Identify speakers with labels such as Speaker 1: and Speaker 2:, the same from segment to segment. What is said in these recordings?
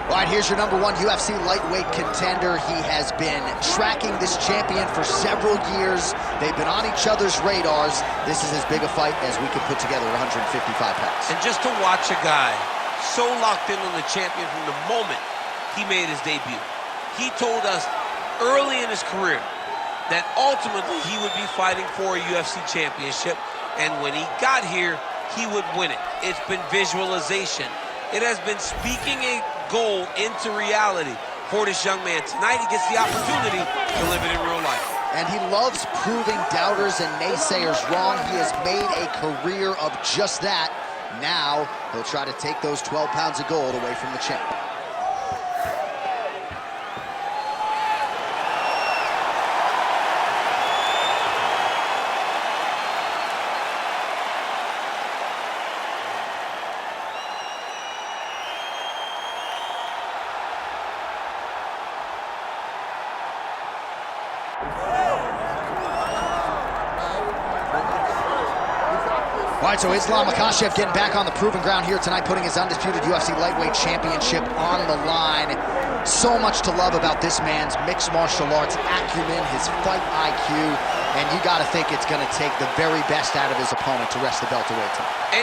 Speaker 1: All right, here's your #1 UFC lightweight contender. He has been tracking this champion for several years. They've been on each other's radars. This is as big a fight as we could put together at 155 pounds.
Speaker 2: And just to watch a guy so locked in on the champion from the moment he made his debut. He told us early in his career that ultimately he would be fighting for a UFC championship, and when he got here, he would win it. It's been visualization. It has been speaking a goal into reality for this young man. Tonight he gets the opportunity to live it in real life.
Speaker 1: And he loves proving doubters and naysayers wrong. He has made a career of just that. Now he'll try to take those 12 pounds of gold away from the champ. All right, so Islam Makhachev getting back on the proven ground here tonight, putting his undisputed UFC lightweight championship on the line. So much to love about this man's mixed martial arts acumen, his fight IQ, and you got to think it's going to take the very best out of his opponent to wrest the belt away tonight.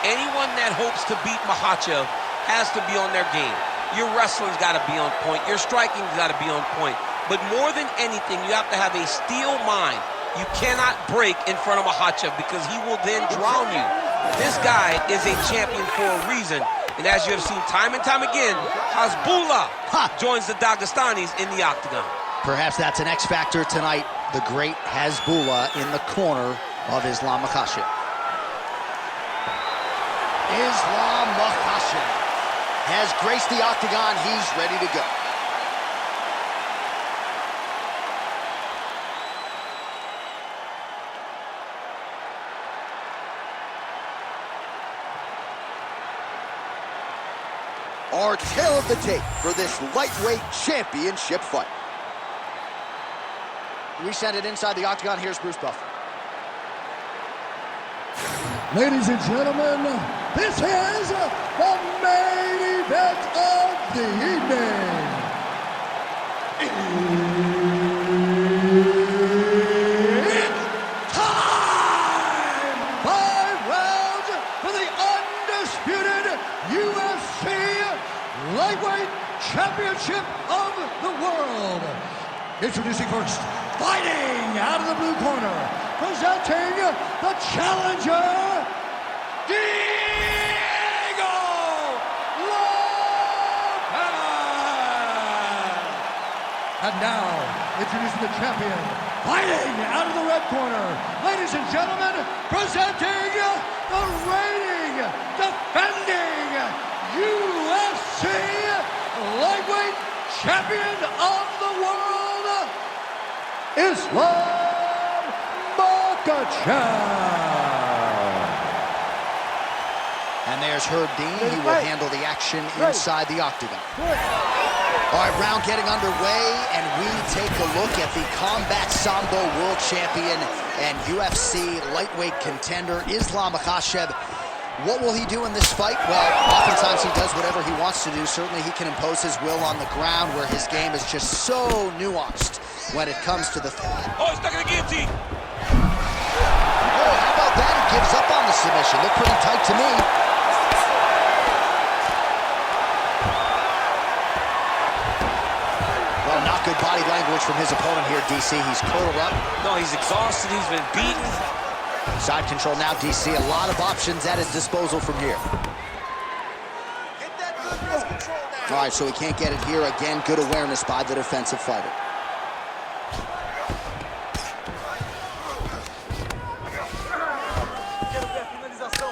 Speaker 2: Anyone that hopes to beat Makhachev has to be on their game. Your wrestling's got to be on point. Your striking's got to be on point. But more than anything, you have to have a steel mind. You cannot break in front of Makhachev because he will then drown you. This guy is a champion for a reason. And as you have seen time and time again, Hasbullah joins the Dagestanis in the octagon.
Speaker 1: Perhaps that's an X factor tonight. The great Hasbullah in the corner of Islam Makhachev. Islam Makhachev has graced the octagon. He's ready to go. Our tale of the tape for this lightweight championship fight. We send it inside the octagon. Here's Bruce Buffer.
Speaker 3: Ladies and gentlemen, this is the main event of the evening. It's time! 5 rounds for the undisputed UFC Lightweight Championship of the world. Introducing first, fighting out of the blue corner, presenting the challenger, Diego Lopes. And now, introducing the champion, fighting out of the red corner, ladies and gentlemen, presenting the reigning, defending UFC Lightweight Champion of the World, Islam Makhachev.
Speaker 1: And there's Herb Dean. He will handle the action inside the octagon. All right, round getting underway, and we take a look at the Combat Sambo World Champion and UFC lightweight contender, Islam Makhachev. What will he do in this fight? Well, oftentimes he does whatever he wants to do. Certainly he can impose his will on the ground, where his game is just so nuanced when it comes to the...
Speaker 2: Oh, he's stuck in the guillotine.
Speaker 1: Oh, how about that? He gives up on the submission. Looked pretty tight to me. Well, not good body language from his opponent here, DC. He's curled up.
Speaker 2: No, he's exhausted. He's been beaten.
Speaker 1: Side control now, DC. A lot of options at his disposal from here. All right, so he can't get it here. Again, good awareness by the defensive fighter.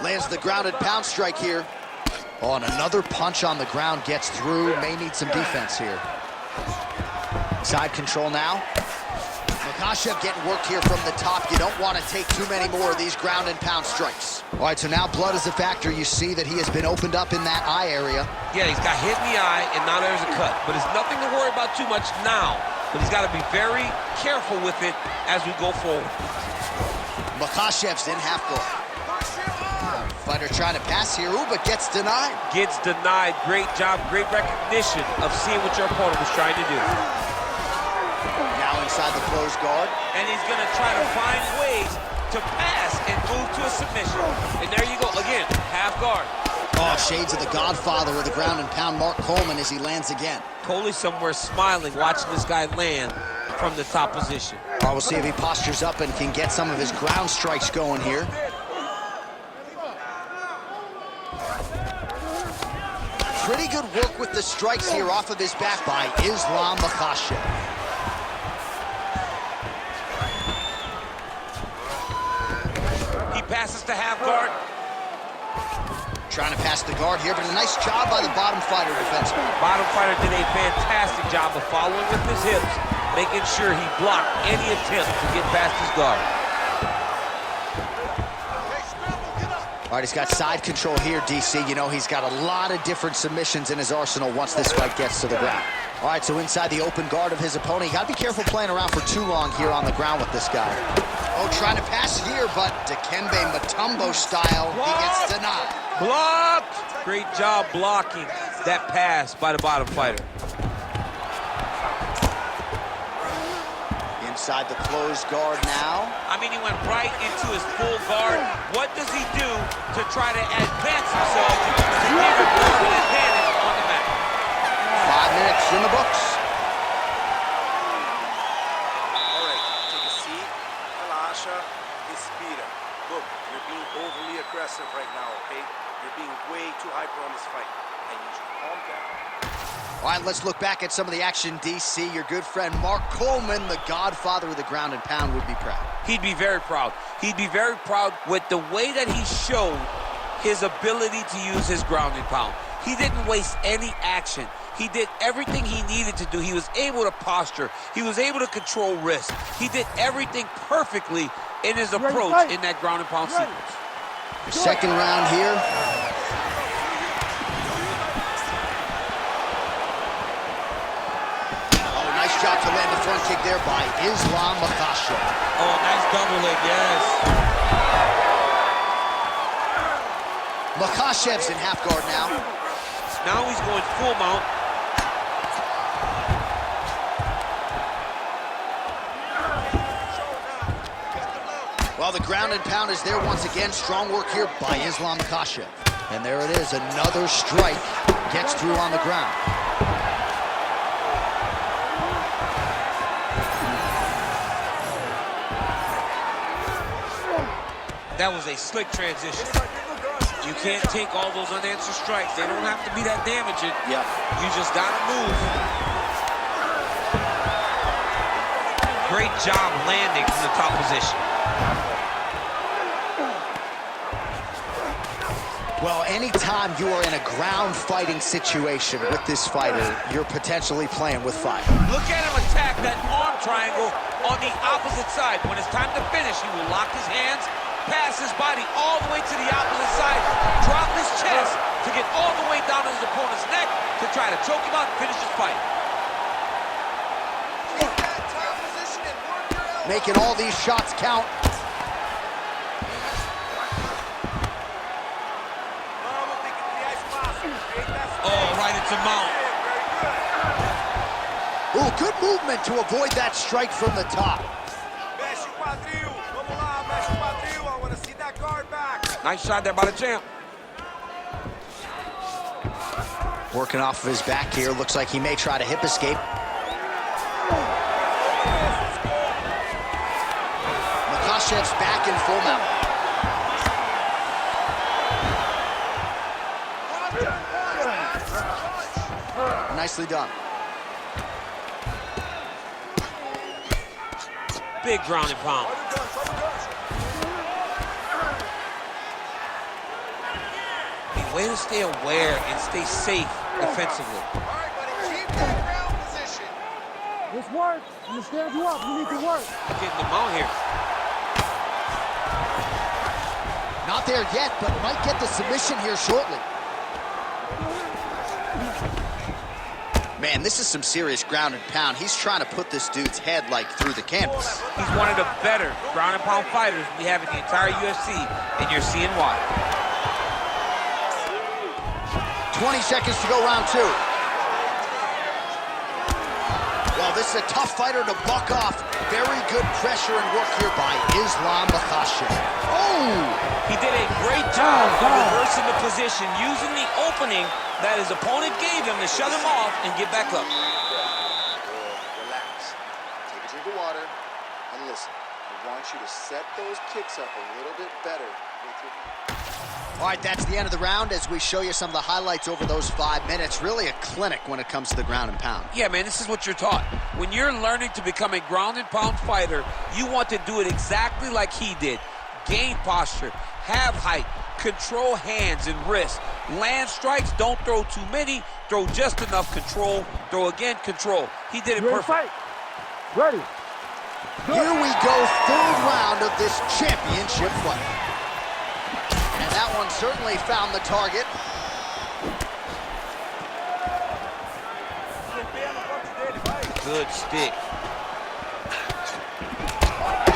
Speaker 1: Lands the grounded pound strike here. Oh, and another punch on the ground gets through. May need some defense here. Side control now. Makhachev getting worked here from the top. You don't want to take too many more of these ground and pound strikes. All right, so now blood is a factor. You see that he has been opened up in that eye area.
Speaker 2: Yeah, he's got hit in the eye, and now there's a cut. But it's nothing to worry about too much now. But he's got to be very careful with it as we go forward.
Speaker 1: Makhachev's in half guard. Fighter trying to pass here, ooh, but gets denied.
Speaker 2: Gets denied. Great job, great recognition of seeing what your opponent was trying to do.
Speaker 1: Now inside the closed guard.
Speaker 2: And he's going to try to find ways to pass and move to a submission. And there you go, again, half guard.
Speaker 1: Oh, shades of the godfather of the ground and pound, Mark Coleman, as he lands again.
Speaker 2: Coley somewhere smiling, watching this guy land from the top position.
Speaker 1: All right, we'll see if he postures up and can get some of his ground strikes going here. Pretty good work with the strikes here off of his back by Islam Makhachev.
Speaker 2: He passes to half guard.
Speaker 1: Trying to pass the guard here, but a nice job by the bottom fighter defenseman.
Speaker 2: Bottom fighter did a fantastic job of following with his hips, making sure he blocked any attempt to get past his guard.
Speaker 1: All right, he's got side control here, DC. You know, he's got a lot of different submissions in his arsenal once this fight gets to the ground. All right, so inside the open guard of his opponent, you got to be careful playing around for too long here on the ground with this guy. Oh, trying to pass here, but Dikembe Mutombo style, he gets denied.
Speaker 2: Blocked! Great job blocking that pass by the bottom fighter.
Speaker 1: Inside the closed guard now.
Speaker 2: I mean, he went right into his full guard. What does he do to try to advance himself to get a golden advantage on the mat?
Speaker 1: 5 minutes in the books.
Speaker 4: All right, take a seat. Relaxa. Respira. Look, you're being overly aggressive right now, okay? You're being way too hyper on this fight. I need you to calm down.
Speaker 1: All right, let's look back at some of the action, DC. Your good friend Mark Coleman, the godfather of the ground and pound, would be proud.
Speaker 2: He'd be very proud. He'd be very proud with the way that he showed his ability to use his ground and pound. He didn't waste any action. He did everything he needed to do. He was able to posture. He was able to control wrist. He did everything perfectly in his approach in that ground and pound sequence.
Speaker 1: Second round here. Nice job to land the front kick there by Islam Makhachev.
Speaker 2: Oh, nice double leg, yes.
Speaker 1: Makhachev's in half guard now.
Speaker 2: Now he's going full mount.
Speaker 1: Well, the ground and pound is there once again. Strong work here by Islam Makhachev. And there it is, another strike. Gets through on the ground.
Speaker 2: That was a slick transition. You can't take all those unanswered strikes. They don't have to be that damaging.
Speaker 1: Yeah.
Speaker 2: You just gotta move. Great job landing from the top position.
Speaker 1: Well, anytime you are in a ground fighting situation with this fighter, you're potentially playing with fire.
Speaker 2: Look at him attack that arm triangle on the opposite side. When it's time to finish, he will lock his hands, pass his body all the way to the opposite side, drop his chest to get all the way down to his opponent's neck to try to choke him out and finish his fight.
Speaker 1: Making all these shots count.
Speaker 2: Oh, right into mount.
Speaker 1: Ooh, good movement to avoid that strike from the top.
Speaker 2: Nice shot there by the champ.
Speaker 1: Working off of his back here. Looks like he may try to hip escape. Makhachev's back in full mount. Nicely done.
Speaker 2: Big ground and pound. A way to stay aware and stay safe defensively.
Speaker 5: Let's work. I'm gonna stand you up. You need to work.
Speaker 2: Getting the mount here.
Speaker 1: Not there yet, but might get the submission here shortly. Man, this is some serious ground and pound. He's trying to put this dude's head, like, through the canvas.
Speaker 2: He's one of the better ground and pound fighters we have in the entire UFC, and you're seeing why.
Speaker 1: 20 seconds to go, round 2. Well, this is a tough fighter to buck off. Very good pressure and work here by Islam Makhachev. Oh!
Speaker 6: He did a great job of reversing the position, using the opening that his opponent gave him to shut him off and get back up.
Speaker 7: Relax. Take a drink of water and listen. I want you to set those kicks up a little bit better with your...
Speaker 1: All right, that's the end of the round as we show you some of the highlights over those 5 minutes. Really a clinic when it comes to the ground and pound.
Speaker 2: Yeah, man, this is what you're taught. When you're learning to become a ground and pound fighter, you want to do it exactly like he did. Gain posture, have height, control hands and wrists. Land strikes, don't throw too many, throw just enough, control, throw again, control. He did it perfect.
Speaker 5: Ready.
Speaker 1: Here we go, 3rd round of this championship fight. And that one certainly found the target.
Speaker 2: Good stick.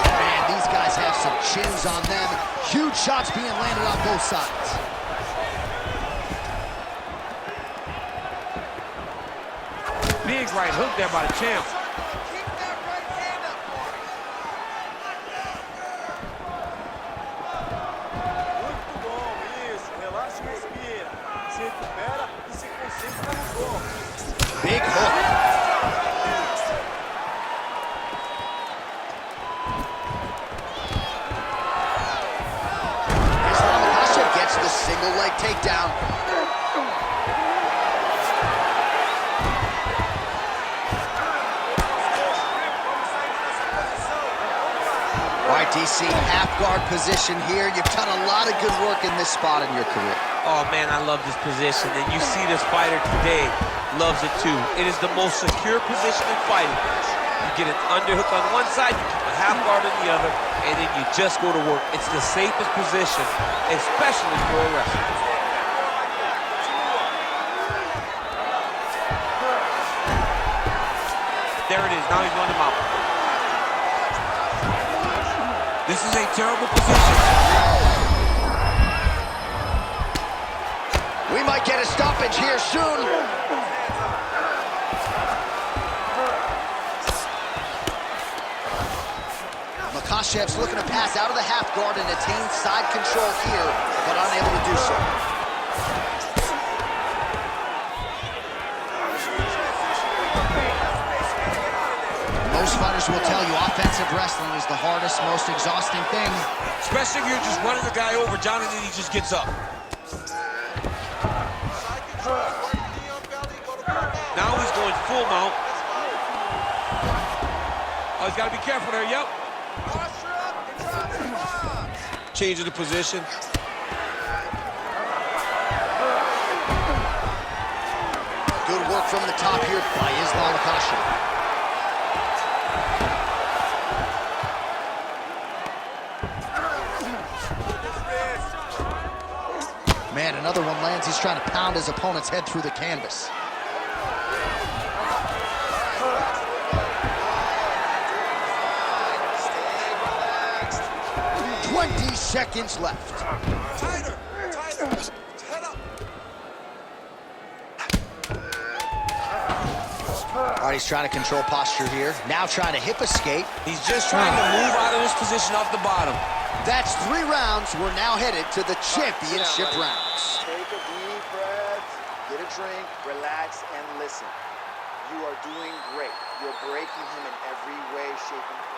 Speaker 1: Man, these guys have some chins on them. Huge shots being landed on both sides.
Speaker 6: Big right hook there by the champ.
Speaker 1: Big hook. Islam Makhachev gets the single leg takedown. All right, DC, half guard position here. You've done a lot of good work in this spot in your career.
Speaker 2: Oh, man, I love this position. And you see this fighter today loves it, too. It is the most secure position in fighting. You get an underhook on one side, you keep a half guard on the other, and then you just go to work. It's the safest position, especially for a wrestler. There it is. Now he's going to mount. This is a terrible position.
Speaker 1: We might get a stoppage here soon. Makhachev's looking to pass out of the half guard and attain side control here, but unable to do so. Most fighters will tell you offensive wrestling is the hardest, most exhausting thing.
Speaker 2: Especially if you're just running the guy over, John, and then he just gets up. Now he's going full mount. Oh, he's got to be careful there, yep. Changing the position.
Speaker 1: Good work from the top here by Islam Makhachev. Man, another one lands. He's trying to pound his opponent's head through the canvas. 20 seconds left.
Speaker 4: Tighter, tighter, head up.
Speaker 1: All right, he's trying to control posture here. Now trying to hip escape.
Speaker 2: He's just trying to move out of this position off the bottom.
Speaker 1: That's 3 rounds. We're now headed to the championship rounds.
Speaker 7: Take a deep breath, get a drink, relax, and listen. You are doing great. You're breaking him in every way, shape, and form.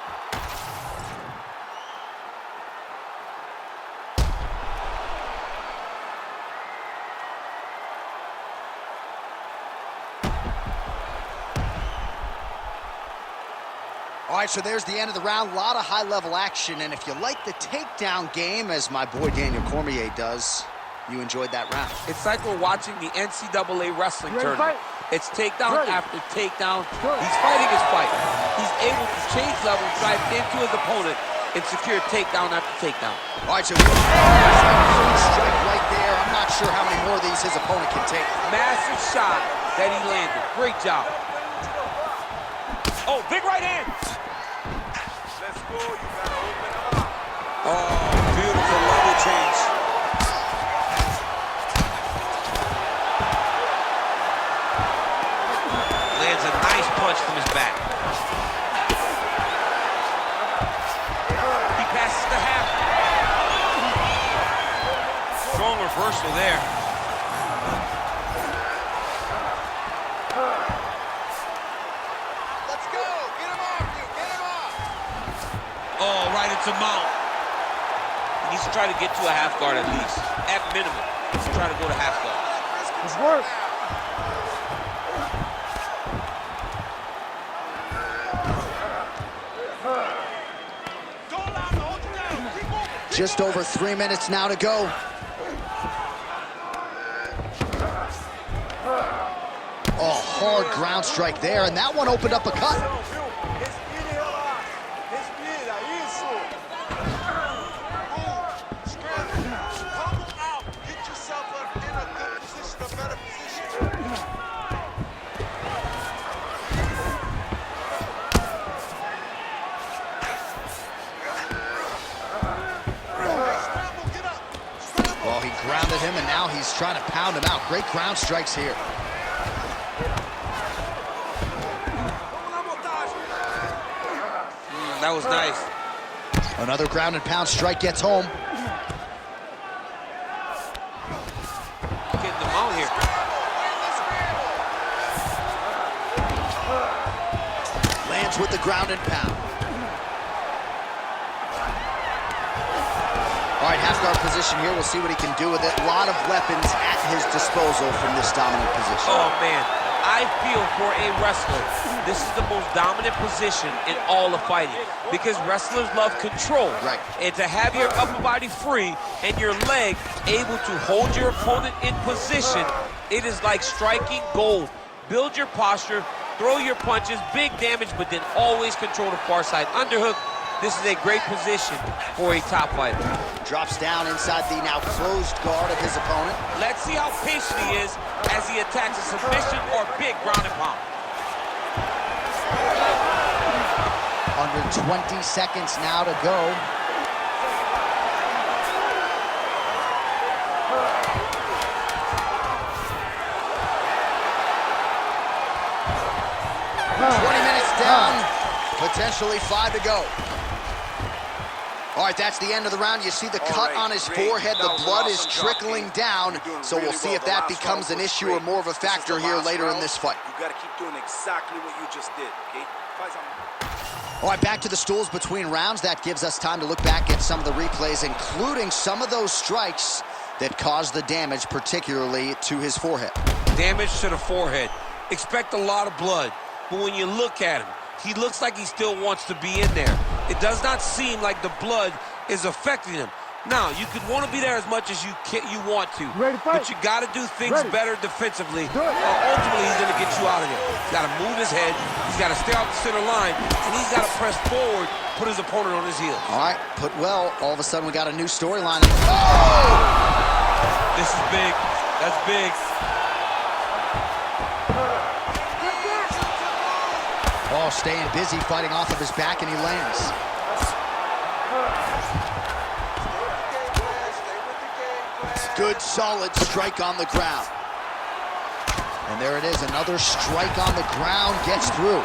Speaker 1: All right, so there's the end of the round. A lot of high-level action, and if you like the takedown game, as my boy Daniel Cormier does, you enjoyed that round.
Speaker 2: It's like we're watching the NCAA wrestling tournament. It's takedown after takedown. He's fighting his fight. He's able to change level, drive into his opponent, and secure takedown after takedown.
Speaker 1: All right, so strike right there. I'm not sure how many more of these his opponent can take.
Speaker 2: Massive shot that he landed. Great job. Oh, big right hand.
Speaker 4: Let's go, you gotta open up.
Speaker 2: Oh, beautiful level change. Lands a nice punch from his back. He passes the half. Strong reversal there.
Speaker 7: Let's go. Get him off you. Get him off.
Speaker 2: Oh, right into mount. He needs to try to get to a half guard at least. At minimum, he's trying to go to half guard.
Speaker 5: Let's work.
Speaker 1: Just over 3 minutes now to go. Oh, hard ground strike there, and that one opened up a cut. Well, he grounded him, and now he's trying to pound him out. Great ground strikes here.
Speaker 2: That was nice.
Speaker 1: Another ground and pound strike gets home.
Speaker 2: Getting the mount here.
Speaker 1: Lands with the ground and pound. All right, half guard position here. We'll see what he can do with it. A lot of weapons at his disposal from this dominant position.
Speaker 2: Oh, man. I feel for a wrestler, this is the most dominant position in all of fighting because wrestlers love control.
Speaker 1: Right.
Speaker 2: And to have your upper body free and your leg able to hold your opponent in position, it is like striking gold. Build your posture, throw your punches, big damage, but then always control the far side underhook. This is a great position for a top fighter.
Speaker 1: Drops down inside the now closed guard of his opponent.
Speaker 2: Let's see how patient he is as he attacks a submission or big ground and pound.
Speaker 1: Under 20 seconds now to go. Down, potentially 5 to go. All right, that's the end of the round. You see the cut on his forehead. The blood is trickling down. So we'll see if that becomes an issue or more of a factor here later in this fight.
Speaker 4: You got to keep doing exactly what you just did, okay?
Speaker 1: All right, back to the stools between rounds. That gives us time to look back at some of the replays, including some of those strikes that caused the damage, particularly to his forehead.
Speaker 2: Damage to the forehead. Expect a lot of blood. But when you look at him, he looks like he still wants to be in there. It does not seem like the blood is affecting him. Now, you could want to be there as much as you want to, but you got to do things better defensively, or ultimately he's going to get you out of there. He's got to move his head, he's got to stay off the center line, and he's got to press forward, put his opponent on his heels.
Speaker 1: All right, put well. All of a sudden, we got a new storyline. Oh!
Speaker 2: This is big. That's big.
Speaker 1: Oh, staying busy, fighting off of his back, and he lands. Good, solid strike on the ground. And there it is, another strike on the ground, gets through.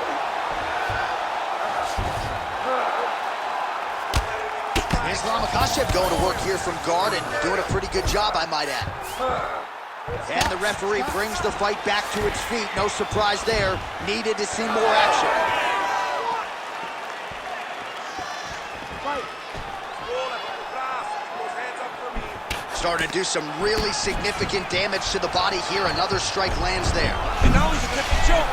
Speaker 1: Makhachev going to work here from guard and doing a pretty good job, I might add. And the referee brings the fight back to its feet. No surprise there. Needed to see more action. Starting to do some really significant damage to the body here. Another strike lands there.
Speaker 2: And now he's a good choke.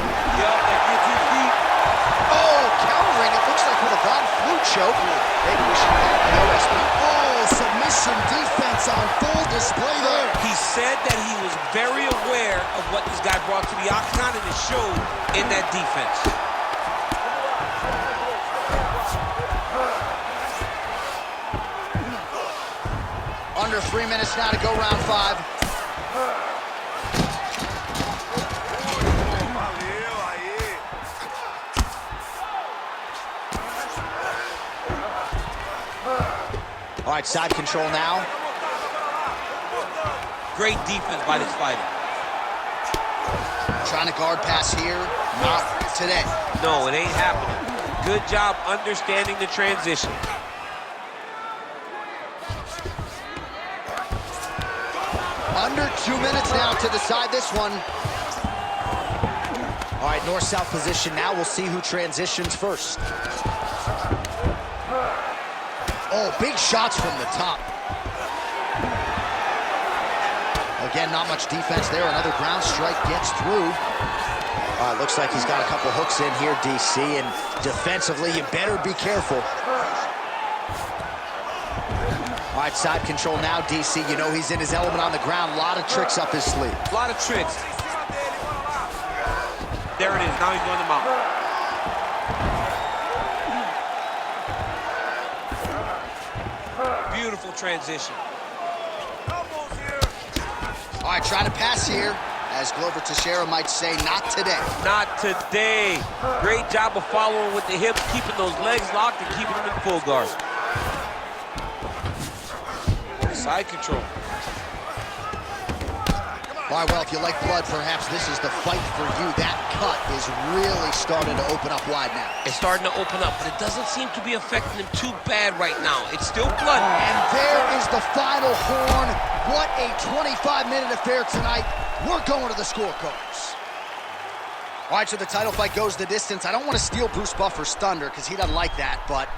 Speaker 1: Oh, countering. It looks like with a Von Flue choke. Maybe we should call it OSP. Oh, submission defense on full display there.
Speaker 2: He said that he was very aware of what this guy brought to the octagon, and it showed in that defense.
Speaker 1: Under 3 minutes now to go, round 5. All right, side control now.
Speaker 2: Great defense by this fighter.
Speaker 1: trying to guard pass here. Not today.
Speaker 2: No, it ain't happening. Good job understanding the transition.
Speaker 1: Under 2 minutes now to decide this one. All right, north-south position now. We'll see who transitions first. Oh, big shots from the top. Again, not much defense there. Another ground strike gets through. Looks like he's got a couple hooks in here, DC, and defensively, you better be careful. All right, side control now, DC. You know he's in his element on the ground. A lot of tricks up his sleeve.
Speaker 2: A lot of tricks. There it is. Now he's going to mount. Beautiful transition.
Speaker 1: All right, trying to pass here. As Glover Teixeira might say, not today.
Speaker 2: Not today. Great job of following with the hips, keeping those legs locked and keeping them in full guard. Side control.
Speaker 1: All right, well, if you like blood, perhaps this is the fight for you. That cut is really starting to open up wide now.
Speaker 2: It's starting to open up, but it doesn't seem to be affecting him too bad right now. It's still blood.
Speaker 1: And there is the final horn. What a 25-minute affair tonight. We're going to the scorecards. All right, so the title fight goes the distance. I don't want to steal Bruce Buffer's thunder because he doesn't like that, but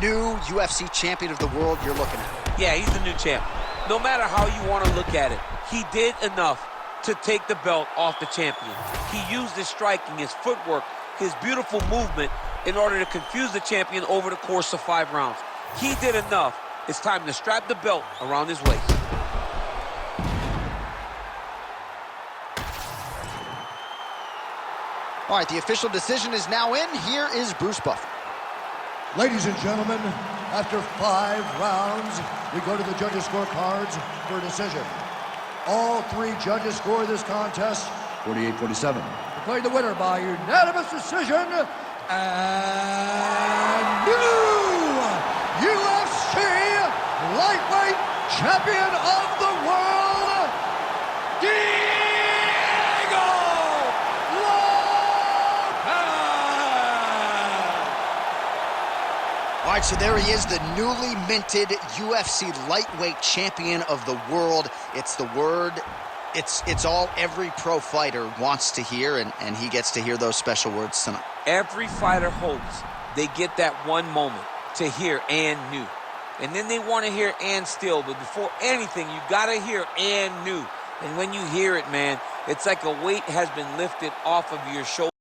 Speaker 1: new UFC champion of the world you're looking at.
Speaker 2: Yeah, he's the new champ. No matter how you want to look at it, he did enough to take the belt off the champion. He used his striking, his footwork, his beautiful movement in order to confuse the champion over the course of 5 rounds. He did enough. It's time to strap the belt around his waist.
Speaker 1: All right, the official decision is now in. Here is Bruce Buffer.
Speaker 3: Ladies and gentlemen, after 5 rounds, we go to the judges' scorecards for a decision. All 3 judges score this contest 48-47. Declaring the winner by unanimous decision and new UFC lightweight champion of the world, Diego Lopes!
Speaker 1: All right, so there he is, the newly minted UFC lightweight champion of the world. It's the word, it's all every pro fighter wants to hear, and he gets to hear those special words tonight.
Speaker 2: Every fighter hopes they get that one moment to hear "and new." And then they want to hear "and still," but before anything, you got to hear "and new." And when you hear it, man, it's like a weight has been lifted off of your shoulder.